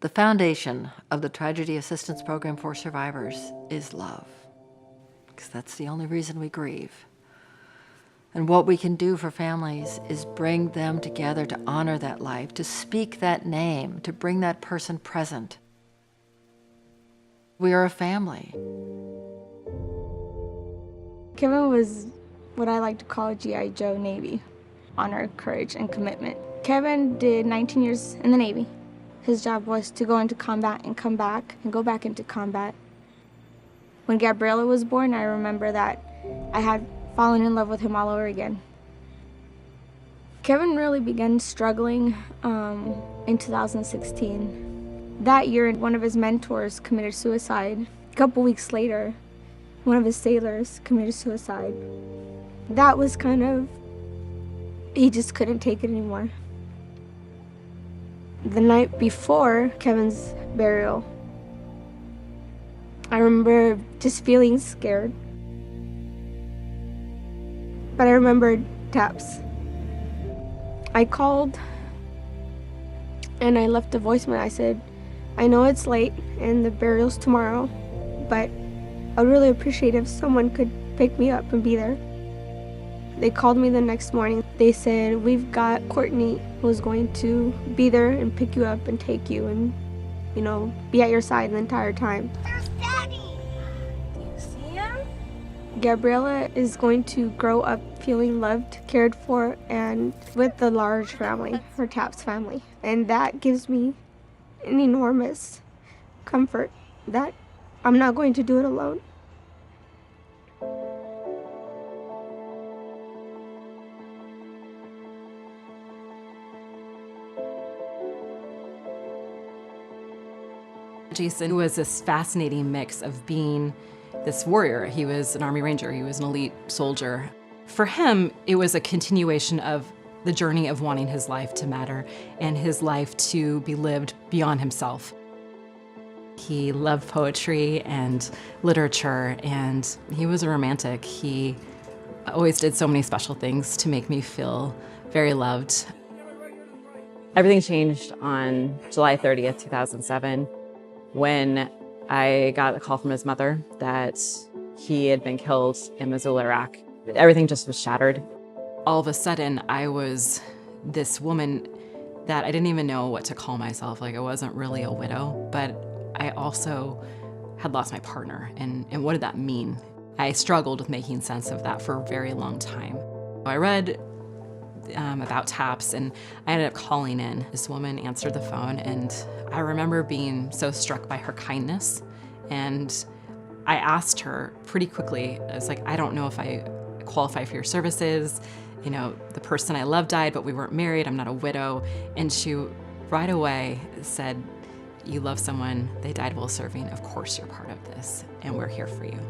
The foundation of the Tragedy Assistance Program for Survivors is love, because that's the only reason we grieve. And what we can do for families is bring them together to honor that life, to speak that name, to bring that person present. We are a family. Kevin was what I like to call a G.I. Joe Navy. Honor, courage, and commitment. Kevin did 19 years in the Navy. His job was to go into combat and come back and go back into combat. When Gabriella was born, I remember that I had fallen in love with him all over again. Kevin really began struggling in 2016. That year, one of his mentors committed suicide. A couple weeks later, one of his sailors committed suicide. That was kind of, he just couldn't take it anymore. The night before Kevin's burial, I remember just feeling scared. But I remembered taps. I called and I left a voicemail. I said, I know it's late and the burial's tomorrow, but I'd really appreciate if someone could pick me up and be there. They called me the next morning. They said, we've got Courtney who's going to be there and pick you up and take you and, be at your side the entire time. There's Daddy! Do you see him? Gabriella is going to grow up feeling loved, cared for, and with a large family, her TAPS family. And that gives me an enormous comfort that I'm not going to do it alone. Jason was this fascinating mix of being this warrior. He was an Army Ranger, he was an elite soldier. For him, it was a continuation of the journey of wanting his life to matter and his life to be lived beyond himself. He loved poetry and literature, and he was a romantic. He always did so many special things to make me feel very loved. Everything changed on July 30th, 2007, when I got a call from his mother that he had been killed in Mosul, Iraq. Everything just was shattered. All of a sudden, I was this woman that I didn't even know what to call myself. Like, I wasn't really a widow, but I also had lost my partner. And what did that mean? I struggled with making sense of that for a very long time. I read about TAPS, and I ended up calling in. This woman answered the phone, and I remember being so struck by her kindness. And I asked her pretty quickly, I was like, I don't know if I qualify for your services. The person I love died, but we weren't married. I'm not a widow. And she right away said, you love someone, they died while serving. Of course you're part of this, and we're here for you.